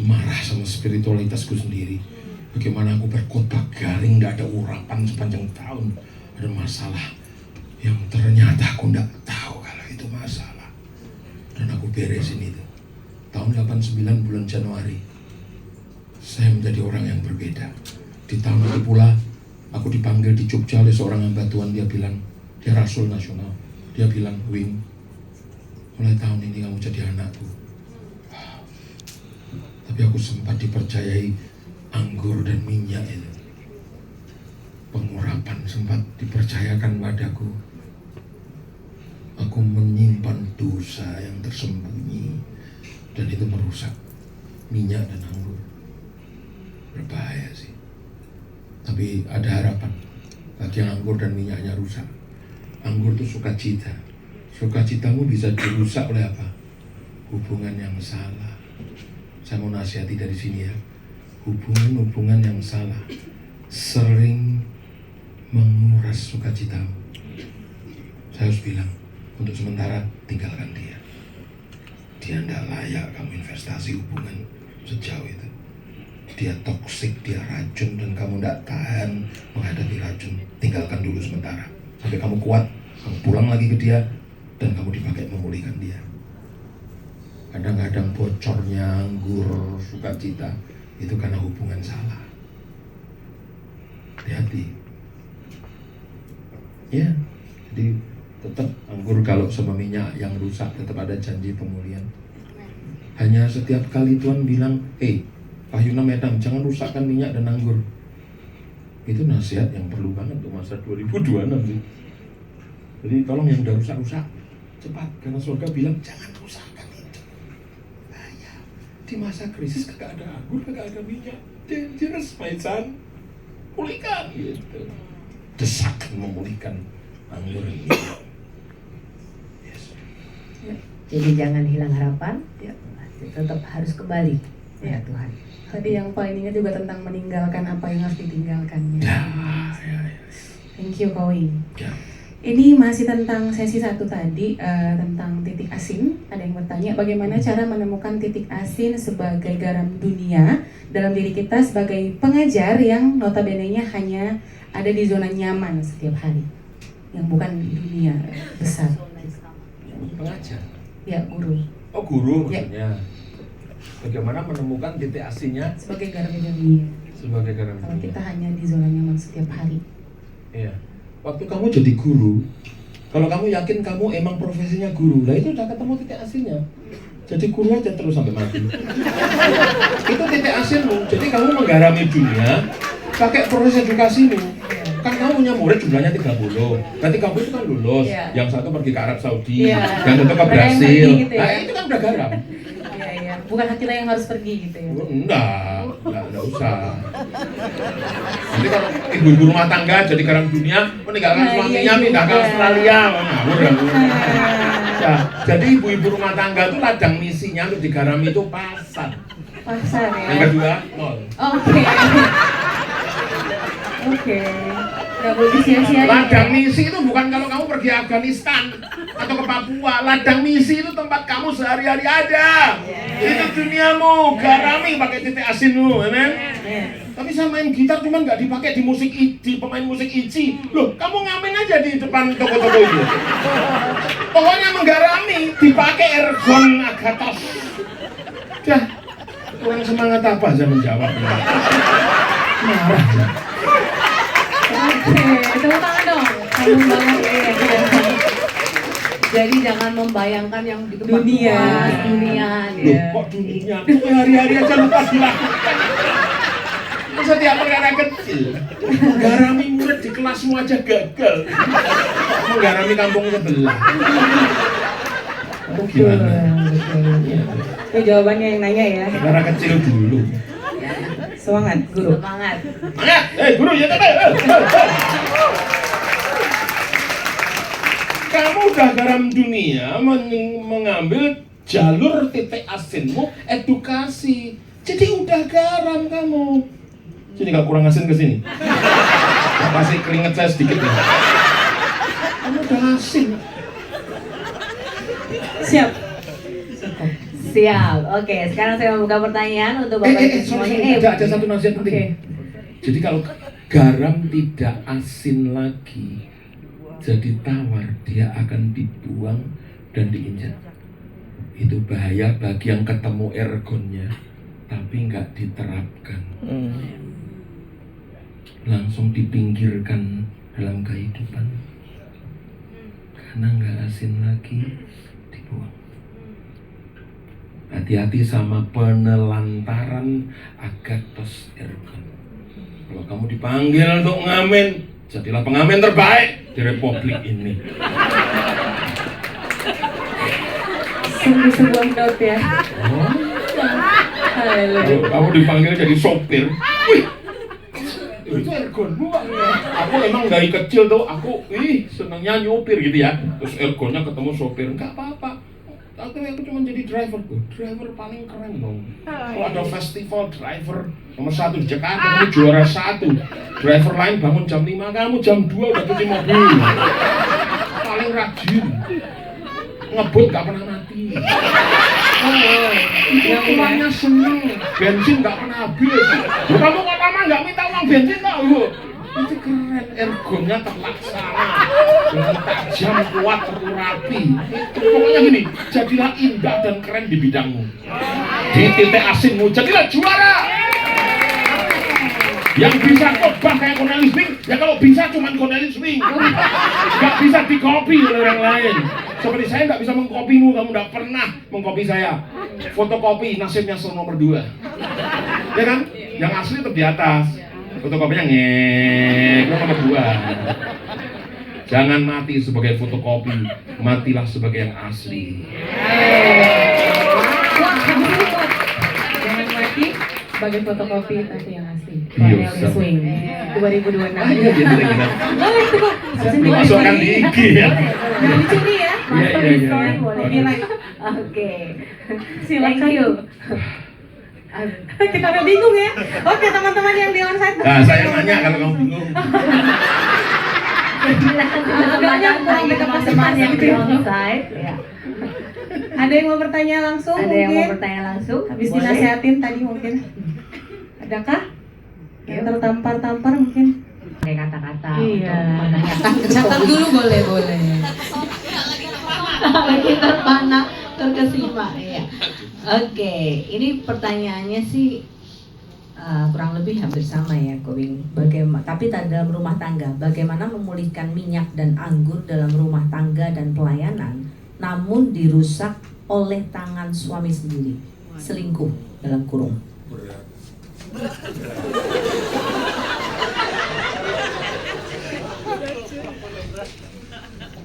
marah sama spiritualitasku sendiri. Bagaimana aku berkhotbah garing, gak ada urapan sepanjang tahun. Ada masalah yang ternyata aku gak tahu kalau itu masalah. Dan aku beresin itu. Tahun 89 bulan Januari, saya menjadi orang yang berbeda. Di tahun itu pula, aku dipanggil di Jogja oleh seorang hamba Tuhan. Dia bilang, dia Rasul Nasional. Dia bilang, Wing, mulai tahun ini kamu jadi anakku. Tapi aku sempat dipercayai anggur dan minyak itu. Pengurapan sempat dipercayakan padaku. Aku menyimpan dosa yang tersembunyi, dan itu merusak minyak dan anggur. Berbahaya sih. Tapi ada harapan bagi yang anggur dan minyaknya rusak. Anggur itu sukacita. Sukacitamu bisa dirusak oleh apa? Hubungan yang salah. Saya mau nasihati dari sini ya. Hubungan-hubungan yang salah sering menguras sukacitamu. Saya harus bilang, untuk sementara tinggalkan dia. Dia tidak layak kamu investasi hubungan sejauh itu. Dia toksik, dia racun, dan kamu tidak tahan menghadapi racun. Tinggalkan dulu sementara sampai kamu kuat. Kamu pulang lagi ke dia, dan kamu dipakai memulihkan dia. Kadang-kadang bocornya anggur sukacita itu karena hubungan salah. Hati-hati. Ya, jadi tetap anggur kalau sama minyak yang rusak tetap ada janji pemulihan. Hanya setiap kali Tuhan bilang, Pak Yuna Medang, jangan rusakkan minyak dan anggur. Itu nasihat yang perlu banget untuk masa 2026 sih. Jadi tolong yang udah rusak-rusak cepat, karena surga bilang jangan rusakkan itu. Bahaya. Di masa krisis kagak ada anggur, kagak ada minyak, dangerous my son. Pulihkan gitu. Desakan memulihkan anggur ini. Yes. Ya. Jadi jangan hilang harapan, ya. Tetap harus kembali ya Tuhan. Tadi yang paling ingat juga tentang meninggalkan apa yang harus ditinggalkan. Ya. Thank you Kowi. Ya. Ini masih tentang sesi 1 tadi, tentang titik asin. Ada yang bertanya bagaimana cara menemukan titik asin sebagai garam dunia dalam diri kita sebagai pengajar yang notabene-nya hanya ada di zona nyaman setiap hari, yang bukan dunia besar. Pengajar. Ya, guru. Oh, guru Ya. maksudnya. Bagaimana menemukan titik asinnya Sebagai garam dunia. sebagai garam Kalau dunia? kita hanya di zona nyaman setiap hari. Iya. Waktu kamu jadi guru, kalau kamu yakin kamu emang profesinya guru, lah itu udah ketemu titik asinnya. Jadi guru aja terus sampai mati. Itu titik asinmu. Jadi kamu menggarami dunia pakai proses edukasimu. Kan kamu punya murid jumlahnya 30. Nanti kamu itu kan lulus. Iya. Yang satu pergi ke Arab Saudi, Iya. yang satu ke Ada yang Brasil. pergi gitu ya. Nah, itu kan udah garam. Iya. Bukan hati yang harus pergi gitu ya. Enggak usah. Nanti kalau ibu-ibu rumah tangga jadi garam dunia, meninggalkan suaminya pindah ke Australia, ngawur ya. Ya, jadi ibu-ibu rumah tangga itu ladang misinya untuk digarami itu pasar. Pasar ya. Yang kedua, nol. Oke. Gak boleh disia-siain. Ladang misi itu bukan kalau kamu pergi Afghanistan atau ke Papua. Ladang misi itu tempat kamu sehari-hari ada. Itu duniamu, garami pakai titik asinmu, amen. Tapi saya main gitar cuman nggak dipakai di pemain musik ICI. Loh, kamu ngamen aja di depan toko-toko itu. Pokoknya menggarami dipakai ergon agatos. Dah, kurang semangat apa saya menjawab. Marah. Oke, tepuk tangan dong. Kamu banget ya. Jadi jangan membayangkan yang di tempat Dunia. luas, dunia Loh, ya. kok dunia? Kok hari-hari aja lupa dilakukan. Setiap perkara kecil. Menggarami murid di kelasmu aja gagal. Menggarami kampung sebelah. Kamu gimana? Itu jawabannya yang nanya ya. Perkara kecil dulu. Semangat, guru. Semangat. Semangat! Guru ya tete! Kamu udah garam dunia mengambil jalur titik asinmu edukasi. Jadi udah garam kamu. Sini kalau kurang asin ke sini. Kasih keringet saya sedikit ya. Kamu udah asin. Siap. Siap. Oke, sekarang saya membuka pertanyaan untuk Bapak Ibu semuanya. Ada satu nasihat penting. Oke. Jadi kalau garam tidak asin lagi, jadi tawar, dia akan dibuang dan diinjak. Itu bahaya bagi yang ketemu ergonnya, tapi nggak diterapkan. Langsung dipinggirkan dalam kehidupan. Karena nggak asin lagi, dibuang. Hati-hati sama penelantaran agathos ergon. Kalau kamu dipanggil untuk ngamen, jadilah pengamen terbaik di republik ini. Sungguh sebuah note ya. Oh, Haleluya. kalau kamu dipanggil jadi sopir, wih, itu ergonmu Pak. Aku emang dari kecil tuh, aku senangnya nyopir gitu ya. Terus ergonnya ketemu sopir, nggak apa-apa. Aku cuma jadi driver tuh, driver paling keren dong. Kalau ada festival driver nomor 1 di Jakarta, kamu juara 1. Driver lain bangun jam 5, kamu jam 2 udah cuci mobil. Paling rajin, ngebut nggak pernah mati. Uangnya seneng, bensin nggak pernah habis. Kamu kok lama nggak minta uang bensin tau lu? Itu keren, ergonnya terlaksana, dengan tajam, kuat, terurapi. Itu pokoknya gini, jadilah indah dan keren di bidangmu. Di titik asinmu, jadilah juara. Yang bisa khotbah kayak Cornelis Wing, ya kalau bisa cuma Cornelis Wing. Gak bisa dikopi oleh orang lain. Seperti saya gak bisa mengkopimu, kamu gak pernah mengkopi saya. Fotokopi nasibnya nomor 2. Ya kan? Yang asli tetap di atas. Fotokopinya nomor 2. Jangan mati sebagai fotokopi, matilah sebagai yang asli. Jangan mati sebagai fotokopi tapi yang asli. Iya, Cornelis Wing 2026. Iya, gitu kan. Oh, itu kok. Dimasukkan di IG ya. Jangan dicuri ya. Iya, iya, iya. Boleh. Nilai. Oke. Silakan. Thank you. Kita udah bingung ya. Oke, teman-teman yang di onsite. Nah, saya nanya kalau kamu bingung. Agaknya kurang dekat teman-teman yang di partisipasi. onsite. Ya. Ada yang mau bertanya langsung Ada mungkin? yang mau bertanya langsung? Habis Boleh. dinasehatin tadi mungkin. Adakah? Yang tertampar-tampar mungkin? Pakai kata-kata Iya. untuk menanyakan Catat dulu boleh. lagi terpana terkesima ya. Oke, ini pertanyaannya sih kurang lebih hampir sama ya, Kowing. Tapi dalam rumah tangga, bagaimana memulihkan minyak dan anggur dalam rumah tangga dan pelayanan, namun dirusak oleh tangan suami sendiri, selingkuh dalam kurung.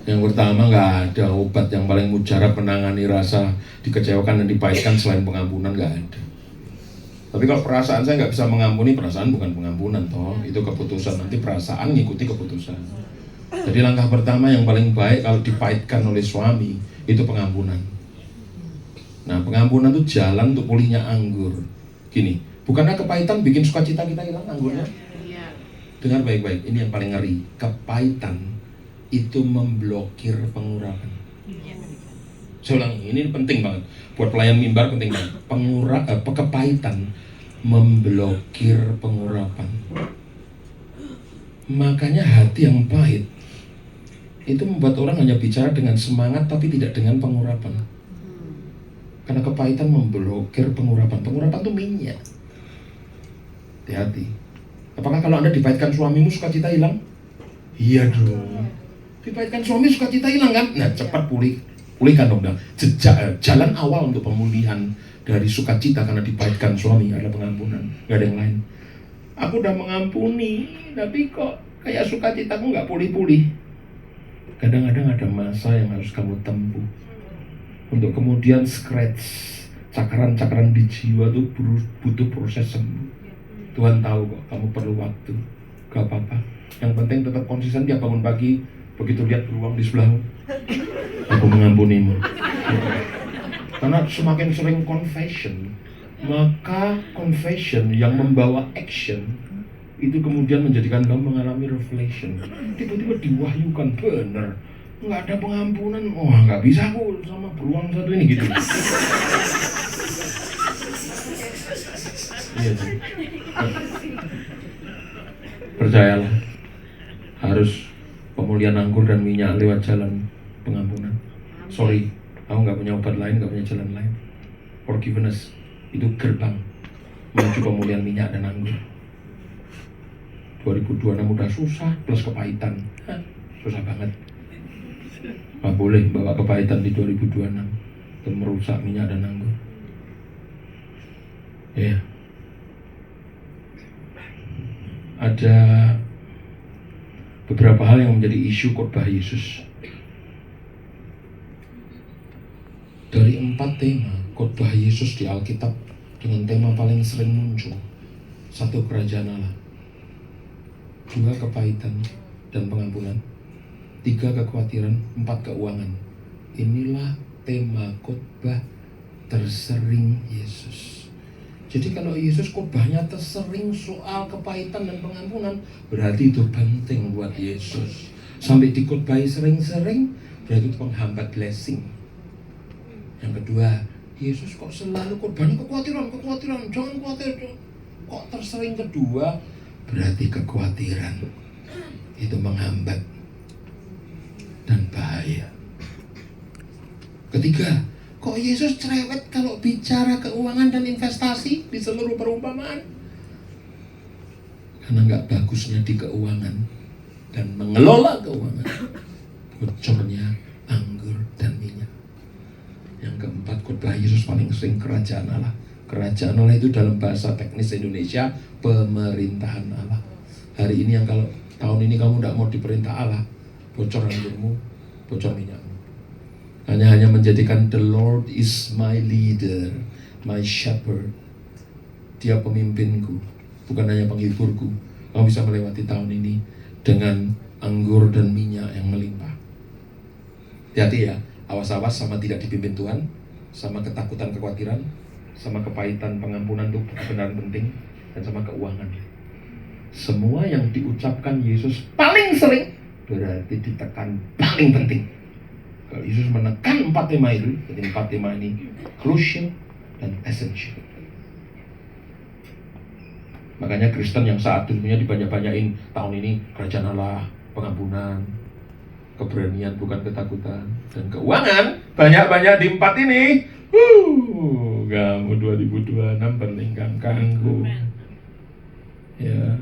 Yang pertama, nggak ada obat yang paling mujarab menangani rasa dikecewakan dan dipahitkan selain pengampunan, nggak ada. Tapi kalau perasaan saya nggak bisa mengampuni, perasaan bukan pengampunan toh, itu keputusan. Nanti perasaan ngikuti keputusan. Jadi langkah pertama yang paling baik kalau dipahitkan oleh suami itu pengampunan. Nah, pengampunan itu jalan untuk pulihnya anggur. Gini, bukannya kepahitan bikin sukacita kita hilang anggurnya? Dengar baik-baik, ini yang paling ngeri. Kepahitan itu memblokir pengurapan. Saya ulang, ini penting banget. Buat pelayan mimbar penting banget. Kepahitan memblokir pengurapan. Makanya hati yang pahit itu membuat orang hanya bicara dengan semangat tapi tidak dengan pengurapan. Karena kepahitan memblokir pengurapan. Pengurapan itu minyak. Hati-hati. Apakah kalau Anda dipahitkan suamimu sukacita hilang? Iya dong. Dipahitkan suami sukacita hilang kan? Nah, cepat pulihkan dong. Jalan awal untuk pemulihan dari sukacita karena dipahitkan suami adalah pengampunan. Gak ada yang lain. Aku udah mengampuni, tapi kok kayak sukacitaku nggak pulih-pulih. Kadang-kadang ada masa yang harus kamu tempuh untuk kemudian scratch cakaran-cakaran di jiwa tuh butuh proses sembuh. Tuhan tahu kok kamu perlu waktu, gak apa-apa. Yang penting tetap konsisten tiap bangun pagi, begitu lihat beruang di sebelahmu, aku mengampunimu. Karena semakin sering confession, maka confession yang membawa action itu kemudian menjadikan kamu mengalami revelation. Tiba-tiba diwahyukan, benar, nggak ada pengampunan. Wah, nggak bisa aku sama beruang satu ini gitu. Iya sih. Percayalah, harus pemulihan anggur dan minyak lewat jalan pengampunan. Sorry, aku nggak punya obat lain, nggak punya jalan lain. Forgiveness itu gerbang menuju pemulihan minyak dan anggur. 2026 udah susah plus kepahitan. Susah banget. Nggak boleh bawa kepahitan di 2026 dan merusak minyak dan anggur. Ya. Ada beberapa hal yang menjadi isu khotbah Yesus. Dari 4 tema khotbah Yesus di Alkitab dengan tema paling sering muncul, 1 kerajaan Allah, 2 kepahitan dan pengampunan, 3 kekhawatiran, 4 keuangan. Inilah tema khotbah tersering Yesus. Jadi kalau Yesus khotbahnya tersering soal kepahitan dan pengampunan, berarti itu penting buat Yesus. Sampai dikhotbahi sering-sering, berarti itu penghambat blessing. Yang kedua, Yesus kok selalu khotbahnya kekhawatiran, jangan khawatir. Kok tersering kedua, berarti kekhawatiran itu menghambat dan bahaya. Ketiga, kok Yesus cerewet kalau bicara keuangan dan investasi di seluruh perumpamaan? Karena nggak bagusnya di keuangan dan mengelola keuangan, bocornya anggur dan minyak. Yang keempat, khotbah Yesus paling sering kerajaan Allah. Kerajaan Allah itu dalam bahasa teknis Indonesia pemerintahan Allah. Hari ini yang kalau tahun ini kamu tidak mau diperintah Allah, bocor anggurmu, bocor minyakmu. Hanya menjadikan the Lord is my leader, my shepherd. Dia pemimpinku, bukan hanya penghiburku. Kamu bisa melewati tahun ini dengan anggur dan minyak yang melimpah. Hati-hati ya, awas-awas sama tidak dipimpin Tuhan, sama ketakutan, kekhawatiran, sama kepahitan, pengampunan itu benar penting, dan sama keuangan. Semua yang diucapkan Yesus paling sering berarti ditekan paling penting. Kalau Yesus menekan 4 tema itu, jadi 4 tema ini crucial dan essential. Makanya Kristen yang saat dulunya dibanyak-banyain, tahun ini kerajaan Allah, pengampunan, keberanian bukan ketakutan, dan keuangan banyak-banyak di 4 ini. Kamu 2026 berlingkang kanggu. Ya.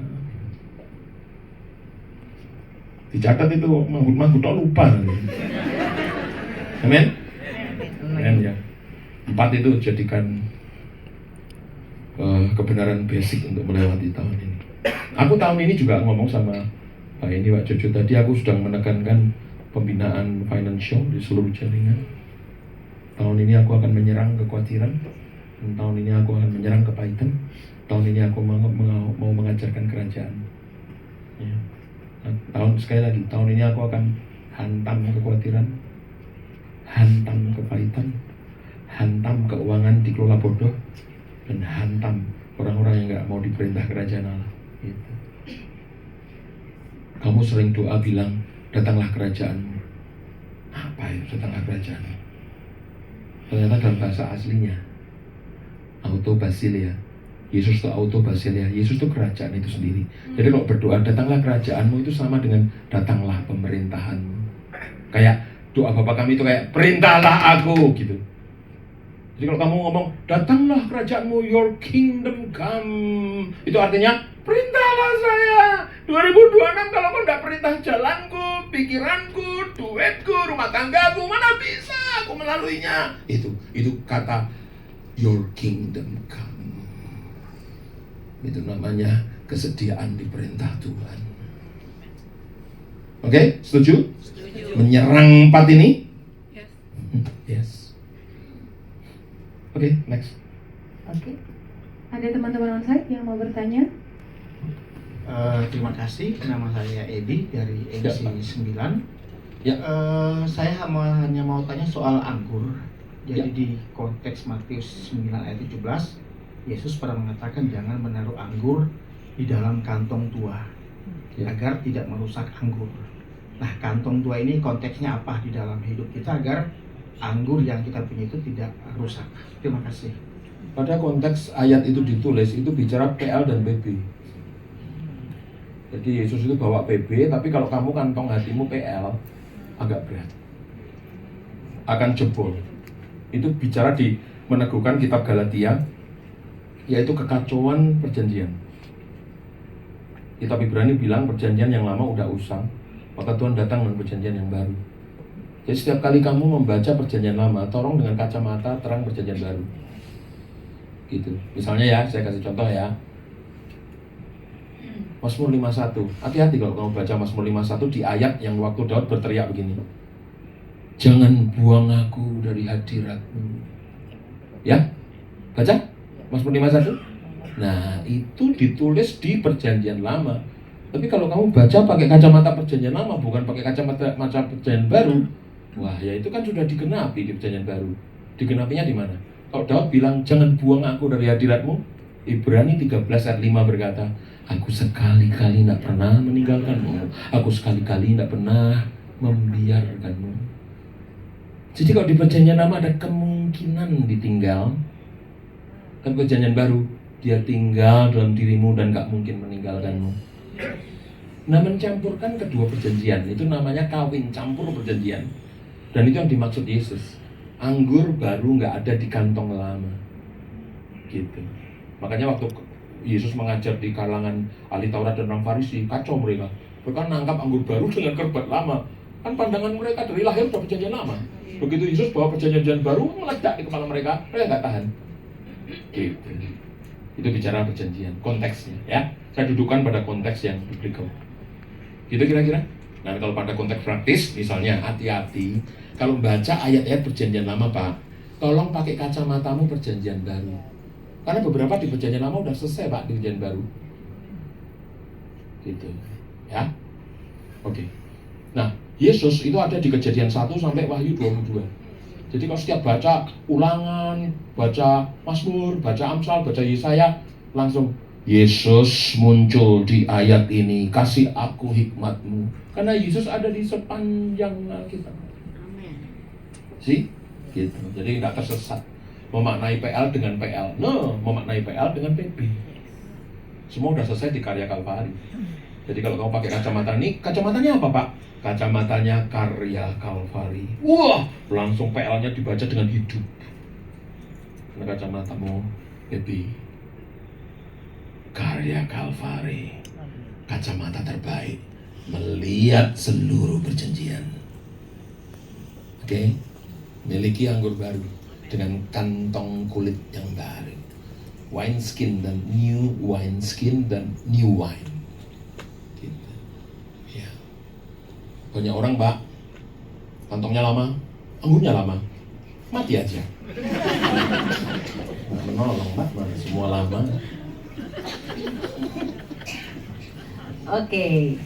Dicatat itu manggut-manggut tak lupa. Amin. Amin ya. 4 itu jadikan kebenaran basic untuk melewati tahun ini. Aku tahun ini juga ngomong sama Pak Jojo tadi, aku sedang menekankan pembinaan financial di seluruh jaringan. Tahun ini aku akan menyerang kekhawatiran, dan tahun ini aku akan menyerang kepahitan. Tahun ini aku mau mengajarkan kerajaan. Ya. Sekali lagi, tahun ini aku akan hantam kekhawatiran, hantam kepahitan, hantam keuangan dikelola bodoh, dan hantam orang-orang yang nggak mau diperintah kerajaan Allah. Gitu. Kamu sering doa bilang, datanglah kerajaanmu. Apa itu datanglah kerajaanmu? Ternyata dalam bahasa aslinya auto basilia. Yesus itu auto basilia. Yesus itu kerajaan itu sendiri. Jadi kalau berdoa datanglah kerajaanmu itu sama dengan datanglah pemerintahanmu. Kayak doa Bapa kami itu kayak perintahlah aku gitu. Jadi kalau kamu ngomong datanglah kerajaanmu, your kingdom come, itu artinya perintahlah saya. 2026 kalau kau tidak perintah jalanku, pikiranku, duitku, rumah tanggaku, mana bisa aku melaluinya. Itu kata your kingdom come. Itu namanya kesediaan diperintah Tuhan. Oke, setuju? Menyerang 4 ini? Yes. Oke, next. Oke. Ada teman-teman onsite yang mau bertanya? Terima kasih. Nama saya Edi dari edisi 9. Ya. Saya hanya mau tanya soal anggur. Jadi Ya. di konteks Matius 9 ayat 17, Yesus pernah mengatakan jangan menaruh anggur di dalam kantong tua, Ya. agar tidak merusak anggur. Nah, kantong tua ini konteksnya apa di dalam hidup kita agar anggur yang kita punya itu tidak rusak. Terima kasih. Pada konteks ayat itu ditulis, itu bicara PL dan PB. Jadi Yesus itu bawa PB, tapi kalau kamu kantong hatimu PL, agak berat, akan jebol. Itu bicara di meneguhkan kitab Galatia, yaitu kekacauan perjanjian. Kitab Ibrani bilang perjanjian yang lama udah usang, maka Tuhan datang dengan perjanjian yang baru. Jadi setiap kali kamu membaca perjanjian lama, tolong dengan kacamata terang perjanjian baru. Gitu. Misalnya ya, saya kasih contoh ya. Mazmur 51. Hati-hati kalau kamu baca Mazmur 51 di ayat yang waktu Daud berteriak begini. Jangan buang aku dari hadirat-Mu. Ya? Baca? Mazmur 51. Nah, itu ditulis di perjanjian lama. Tapi kalau kamu baca pakai kacamata perjanjian lama, bukan pakai kacamata perjanjian baru, wah, ya itu kan sudah digenapi di perjanjian baru. Digenapinya di mana? Kalau Daud bilang, jangan buang aku dari hadirat-Mu, Ibrani 13 ayat 5 berkata, aku sekali-kali tidak pernah meninggalkan-Mu, aku sekali-kali tidak pernah membiarkan-Mu. Jadi kalau di perjanjian lama ada kemungkinan ditinggal, tapi perjanjian baru, dia tinggal dalam dirimu dan gak mungkin meninggalkanmu. Nah, mencampurkan kedua perjanjian itu namanya kawin campur perjanjian. Dan itu yang dimaksud Yesus. Anggur baru gak ada di kantong lama. Gitu. Makanya waktu Yesus mengajar di kalangan ahli Taurat dan orang Farisi, kacau mereka. Mereka nangkap anggur baru dengan kerbat lama. Kan pandangan mereka dari lahir sudah perjanjian lama. Begitu Yesus bawa perjanjian baru, meledak di kepala mereka gak tahan. Gitu. Itu bicara perjanjian, konteksnya ya. Saya dudukkan pada konteks yang biblikal. Gitu kira-kira. Nah, kalau pada konteks praktis, misalnya hati-hati kalau baca ayat-ayat perjanjian lama, Pak, tolong pakai kacamatamu perjanjian baru. Karena beberapa di perjanjian lama udah selesai, Pak, di perjanjian baru. Gitu. Ya. Oke. Nah, Yesus itu ada di Kejadian 1 sampai Wahyu 22. Jadi kalau setiap baca Ulangan, baca Mazmur, baca Amsal, baca Yesaya, langsung Yesus muncul di ayat ini, kasih aku hikmat-Mu. Karena Yesus ada di sepanjang Alkitab. Sih? Gitu. Jadi tidak tersesat. Memaknai PL dengan PL. No, memaknai PL dengan PB. Semua sudah selesai di karya Kalvari. Jadi kalau kamu pakai kacamata ini, kacamatanya apa, Pak? Kacamatanya karya Kalvari. Wah, langsung PL-nya dibaca dengan hidup. Karena kacamatamu PB. Karya Kalvari, kacamata terbaik, melihat seluruh perjanjian. Oke? Miliki anggur baru dengan kantong kulit yang baru. Wine skin dan new wine skin dan new wine. Gitu. Ya. Banyak orang, Pak, kantongnya lama, anggurnya lama, mati aja. Nggak menolong, Pak, semua lama. Oke.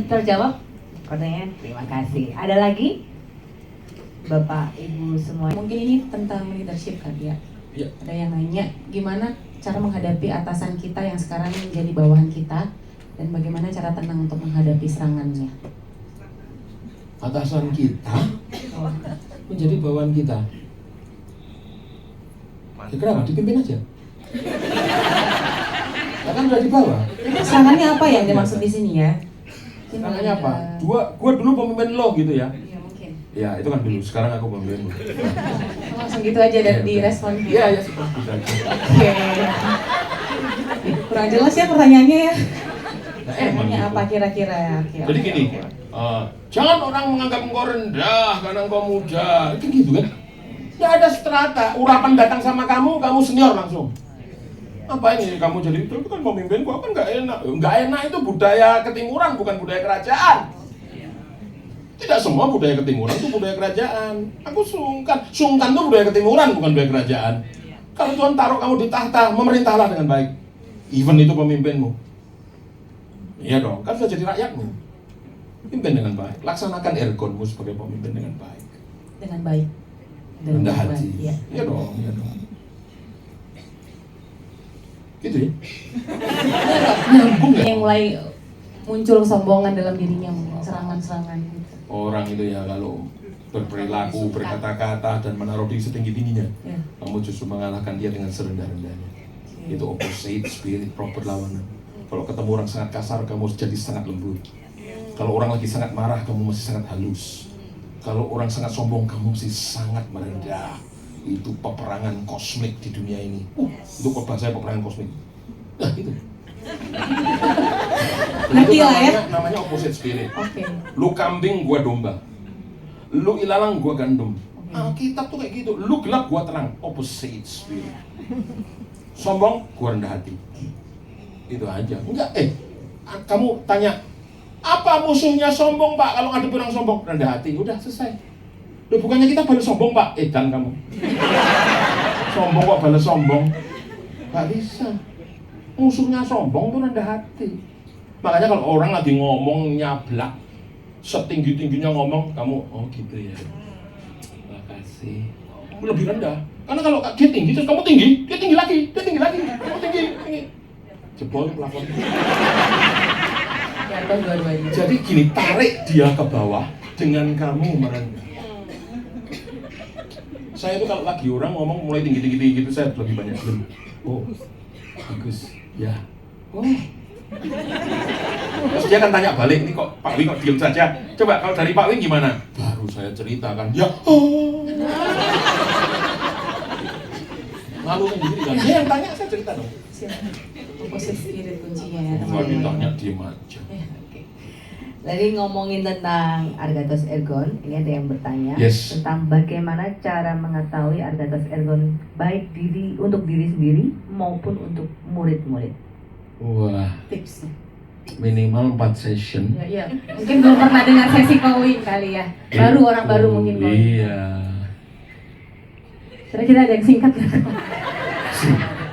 Terjawab pertanyaan, terima kasih. Ada lagi? Bapak, Ibu semua. Mungkin ini tentang leadership kali ya. Ya. Ada yang nanya gimana cara menghadapi atasan kita yang sekarang menjadi bawahan kita dan bagaimana cara tenang untuk menghadapi serangannya. Atasan kita menjadi bawahan kita. Ya, kenapa? Dipimpin aja. Ya kan udah di bawah. Serangannya apa yang dimaksud di sini ya? Serangannya apa? Gua dulu pemimpin lo gitu ya. Iya mungkin. Ya itu kan dulu. Sekarang aku pemimpin lo. Langsung gitu aja dan direspon. Iya ya seperti itu aja. Oke. Kurang jelas ya pertanyaannya ya. Nah, emang Serangannya gitu. apa kira-kira ya? Oke, Jadi oke, gini, oke. jangan orang menganggap engkau rendah karena engkau muda. Itu gitu kan? Ya ada strata. Urapan datang sama kamu senior langsung. Apa ini kamu jadi itu kan pemimpin, gua kan nggak enak. Nggak enak itu budaya ketimuran, bukan budaya kerajaan. Tidak semua budaya ketimuran itu budaya kerajaan. Aku sungkan itu budaya ketimuran, bukan budaya kerajaan. Kalau Tuhan taruh kamu di tahta, memerintahlah dengan baik. Even itu pemimpinmu. Iya dong, kan sudah jadi rakyatmu. Pimpin dengan baik, laksanakan ergonmu sebagai pemimpin dengan baik. Dengan baik. Rendah dengan hati. baik, ya. Iya dong, iya dong. Gitu ya. Nyambung ya? Yang mulai muncul kesombongan dalam dirinya, mungkin serangan-serangan gitu. Orang itu ya kalau berperilaku, berkata-kata dan menaruh diri setinggi-tingginya, Ya. kamu justru mengalahkan dia dengan serendah-rendahnya. Itu opposite spirit, proper lawanan. Kalau ketemu orang sangat kasar, kamu jadi sangat lembut. Kalau orang lagi sangat marah, kamu masih sangat halus. Kalau orang sangat sombong, kamu masih sangat merendah. Itu peperangan kosmik di dunia ini. Itu bahasa peperangan kosmik. Nah itu. Ngerti lah ya. Namanya opposite spirit. Oke. Lu kambing, gua domba. Lu ilalang, gua gandum. Alkitab tuh kayak gitu. Lu gelap, gua terang. Opposite spirit. Sombong, gua rendah hati. Itu aja. Enggak, kamu tanya, apa musuhnya sombong, Pak? Kalau ngadep orang sombong, rendah hati. Udah selesai. Loh, bukannya kita balas sombong, Pak? Dan kamu. Sombong kok balas sombong? Gak bisa. Musuhnya sombong tuh rendah hati. Makanya kalau orang lagi ngomong nyablak, setinggi-tingginya ngomong, kamu, oh gitu ya. Makasih. Lebih rendah. Karena kalau dia tinggi, terus kamu tinggi, dia tinggi lagi, kamu tinggi. Jebol pelakon. Jatuh dua-duanya. Jadi gini, tarik dia ke bawah dengan kamu merendah. Saya itu kalau lagi orang ngomong mulai tinggi gitu, saya lebih banyak diam. Oh, bagus. Ya. Oh. Terus dia akan tanya balik, ini kok Pak Wi kok diam saja? Coba kalau dari Pak Wi gimana? Baru saya ceritakan. Ya. Oh. Malu sendiri kan? Dia yang tanya, saya cerita dong. Silakan. Opposite spirit kuncinya ya, Bukan teman-teman. ditanya diem aja. Ya, oke. Tadi ngomongin tentang Argatos Ergon, ini ada yang bertanya Yes. tentang bagaimana cara mengetahui Argatos Ergon baik untuk diri sendiri maupun untuk murid-murid. Wah, Tipsnya. minimal 4 session. Ya, iya. Mungkin belum pernah dengar sesi kawin kali ya. Baru orang baru mungkin kawin. Iya. Kira-kira ada yang singkat nggak?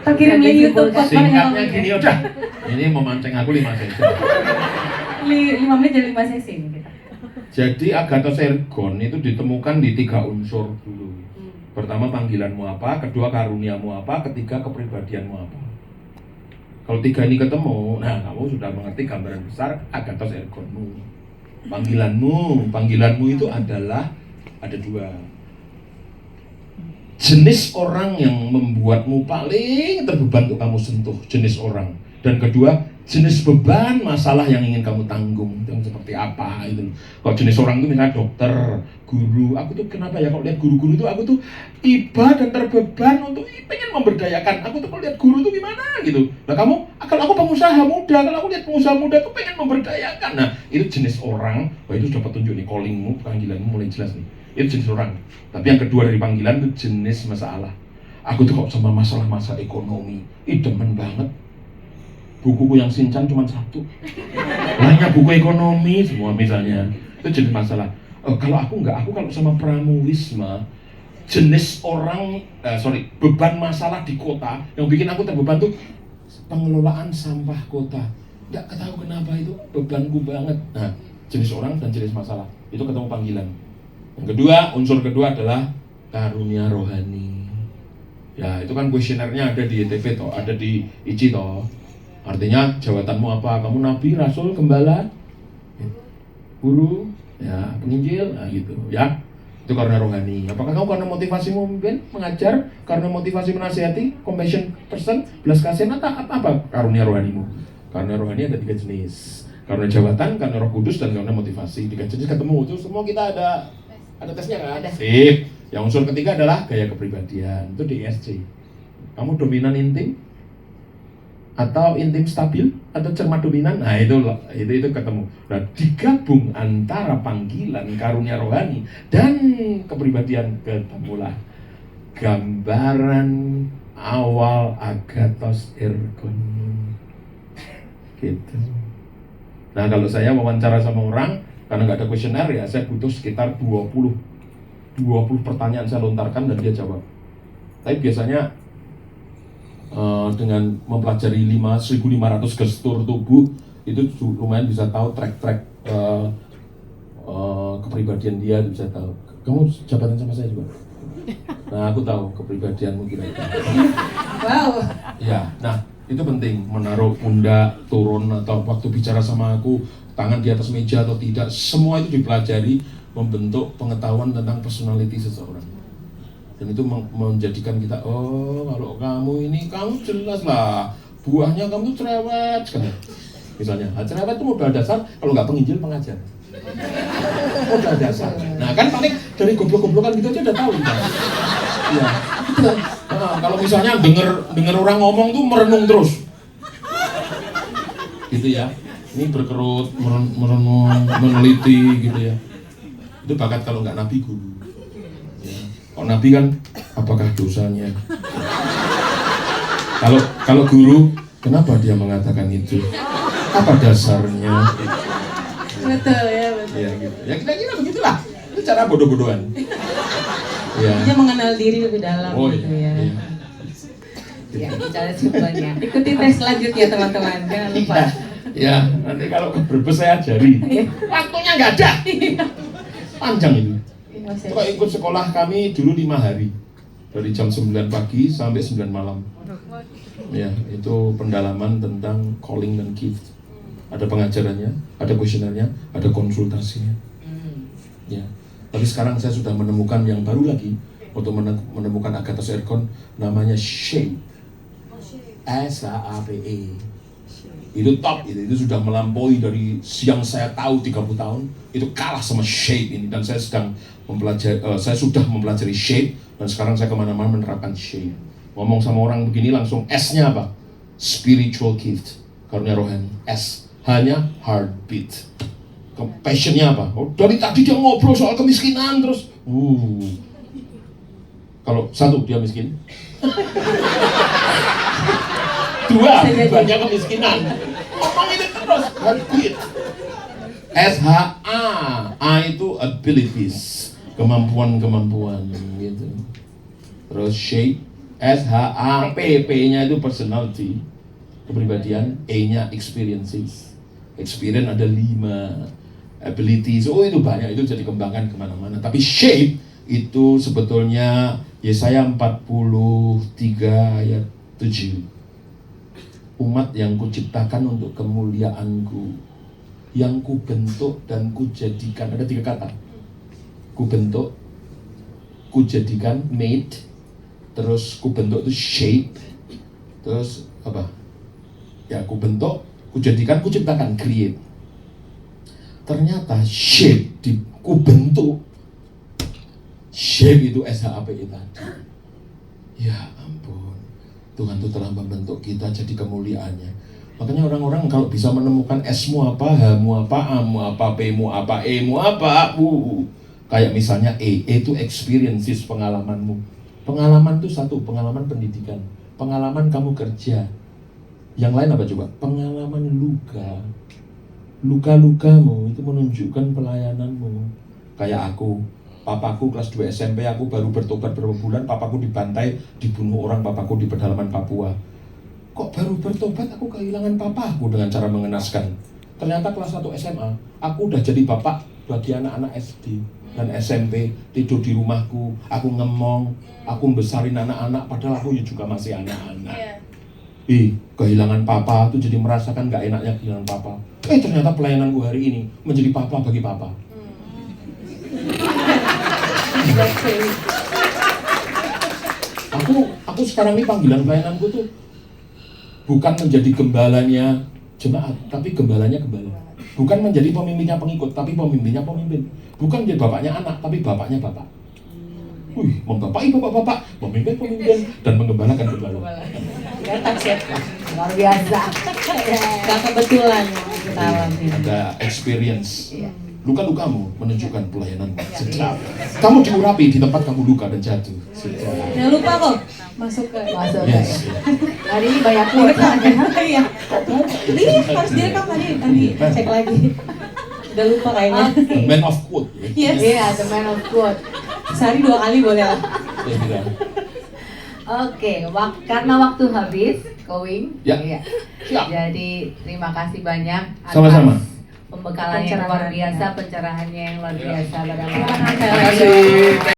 Atau kirim link YouTube kok Singkatnya gini udah. Ini memancing aku 5 session. 5 menit jadi 5 sesi nih kita. Jadi Agathos Ergon itu ditemukan di 3 unsur dulu. Pertama panggilanmu apa, kedua karuniamu apa, ketiga kepribadianmu apa. Kalau 3 ini ketemu, nah kamu sudah mengerti gambaran besar Agathos Ergonmu. Panggilanmu itu adalah ada 2. Jenis orang yang membuatmu paling terbeban untuk kamu sentuh, jenis orang. Dan kedua, jenis beban masalah yang ingin kamu tanggung, yang seperti apa itu. Kalau jenis orang itu misalnya dokter, guru, aku tuh kenapa ya kalau lihat guru-guru itu aku tuh iba dan terbeban untuk pengen memberdayakan. Aku tuh kalau lihat guru tuh gimana gitu. Nah kamu, kalau aku pengusaha muda, kalau aku lihat pengusaha muda tuh pengen memberdayakan. Nah itu jenis orang, wah itu sudah petunjuk nih, callingmu, panggilanmu mulai jelas nih. Itu jenis orang. Tapi yang kedua dari panggilan itu jenis masalah. Aku tuh kok sama masalah-masalah ekonomi, demen banget. Bukuku yang Shinchan cuma 1. Banyak buku ekonomi semua misalnya. Itu jenis masalah. Kalau aku enggak, aku kalau sama Pramuwisma, jenis orang, beban masalah di kota yang bikin aku terbeban tuh pengelolaan sampah kota. Enggak tahu kenapa itu bebanku banget. Nah, jenis orang dan jenis masalah itu ketemu panggilan. Yang kedua, unsur kedua adalah karunia rohani. Ya, itu kan kuesionernya ada di ETP toh, ada di ICI toh. Artinya jabatanmu apa? Kamu nabi, rasul, gembala, guru, ya penginjil, nah gitu ya. Itu karunia rohani. Apakah kamu karena motivasimu memimpin, mengajar, karena motivasi menasihati, compassion person, belas kasihan, atau apa karunia rohanimu? Karunia rohani ada 3 jenis. Karunia jabatan, karunia Roh Kudus, dan karunia motivasi. 3 jenis ketemu itu semua kita ada tesnya kan? Ada. Sip. Yang unsur ketiga adalah gaya kepribadian. Itu di ESC. Kamu dominan intim atau intim stabil atau cermat dominan? Nah, itu ketemu. Nah, digabung antara panggilan karunia rohani dan kepribadian, ketemulah gambaran awal Agathos Ergon. Gitu. Nah, kalau saya wawancara sama orang, karena nggak ada kuesioner ya, saya butuh sekitar 20 pertanyaan saya lontarkan dan dia jawab. Tapi biasanya dengan mempelajari 1.500 gestur tubuh itu lumayan bisa tahu track kepribadian dia, bisa tahu. Kamu jabatan sama saya juga. Nah, aku tahu kepribadianmu kira-kira. Wow. Ya, nah Itu penting, menaruh pundak, turun, atau waktu bicara sama aku, tangan di atas meja atau tidak, semua itu dipelajari, membentuk pengetahuan tentang personality seseorang. Dan itu menjadikan kita, oh kalau kamu ini, kamu jelas lah, buahnya kamu tuh cerewet sekali. Misalnya, cerewet itu modal dasar, kalau nggak penginjil, pengajar. Modal dasar. Nah kan paling dari goblok-goblokan gitu aja udah tahu kita. Ya. Nah, kalau misalnya denger orang ngomong tuh merenung terus, gitu ya. Ini berkerut, merenung, meneliti, gitu ya. Itu bakat kalau nggak nabi guru. Ya. Kalau nabi kan, apakah dosanya? Kalau guru, kenapa dia mengatakan itu? Apa dasarnya? Betul ya, betul. Ya, gitu. Ya kira-kira begitulah. Itu cara bodoh-bodohan. Ya. Dia mengenal diri lebih dalam Oh, gitu iya. ya. Iya. Ya, cara simpelnya. Ikuti tes selanjutnya teman-teman, jangan lupa. Ya, nanti kalau ke Brebes saya ajari. Waktunya nggak ada. Panjang itu. Kalau ikut sekolah kami dulu 5 hari. Dari jam 9 pagi sampai 9 malam. Ya, itu pendalaman tentang calling dan gift. Ada pengajarannya, ada kuesionernya, ada konsultasinya. Ya. Tapi sekarang saya sudah menemukan yang baru lagi untuk menemukan Agathos Ergon, namanya Shape. SHAPE. Itu top, itu sudah melampaui dari yang saya tahu 30 tahun, itu kalah sama Shape ini. Dan saya sedang mempelajari, saya sudah mempelajari Shape, dan sekarang saya kemana-mana menerapkan Shape. Ngomong sama orang begini langsung S-nya apa? Spiritual gift, karunia rohani. S, hanya heartbeat. Passionnya apa? Oh, dari tadi dia ngobrol soal kemiskinan terus. Kalau satu dia miskin. Dua, banyak kemiskinan. Ngomong itu terus. Heartbeat. SHA, A itu abilities, kemampuan gitu. Terus shape, SHA, P-nya itu personality, kepribadian, E-nya experiences. Experience ada 5, abilities, itu banyak, itu jadi kembangkan kemana-mana. Tapi shape itu sebetulnya Yesaya 43 ayat 7. Umat yang kuciptakan untuk kemuliaanku, yang kubentuk dan kujadikan. Ada 3 kata. Kubentuk, kujadikan, made. Terus kubentuk itu shape. Terus apa? Ya, kubentuk, kujadikan, kuciptakan, create. Ternyata shape di kubentuk. Shape itu SHAPE tadi. Ya ampun, Tuhan itu telah membentuk kita jadi kemuliaannya. Makanya orang-orang kalau bisa menemukan S-mu apa, H-mu apa, A-mu apa, P-mu apa, E-mu apa, kayak misalnya E itu experiences, pengalamanmu. Pengalaman itu satu, pengalaman pendidikan, pengalaman kamu kerja. Yang lain apa coba? Pengalaman luka. Luka-lukamu itu menunjukkan pelayananmu. Kayak aku, papaku kelas 2 SMP, aku baru bertobat beberapa bulan, papaku dibantai, dibunuh orang papaku di pedalaman Papua. Kok baru bertobat aku kehilangan papaku dengan cara mengenaskan. Ternyata kelas 1 SMA, aku udah jadi bapak bagi anak-anak SD dan SMP, tidur di rumahku, aku ngemong, aku besarin anak-anak, padahal aku juga masih anak-anak. Kehilangan papa itu jadi merasakan gak enaknya kehilangan papa. Ternyata pelayananku hari ini menjadi papa bagi papa. Aku sekarang ini panggilan pelayananku tuh bukan menjadi gembalanya jemaat, tapi gembalanya gembala. Bukan menjadi pemimpinnya pengikut, tapi pemimpinnya pemimpin. Bukan menjadi bapaknya anak, tapi bapaknya bapak. Membapai bapak-bapak, memimpin pemimpin, dan menggembalakan gembala. Luar biasa. Gak kebetulan kita alami. Ada experience. Luka-lukamu menunjukkan pelayananmu. Sedap. Kamu diurapi di tempat kamu luka dan jatuh. Sedap. Jangan lupa kok masuk ke Yes. Hari ini banyak kuota. Iya. Ini harus direkam tadi cek lagi. Udah lupa kayaknya. The man of quote. Yes. Iya, the man of quote. Sehari 2 kali boleh lah. Ya, tidak. Oke, karena waktu habis, Kowing. Ya. Iya. Siap. Jadi terima kasih banyak atas Sama-sama. pembekalan yang luar Pencerahannya. biasa, pencerahannya yang luar biasa pada malam Terima hari. Terima kasih.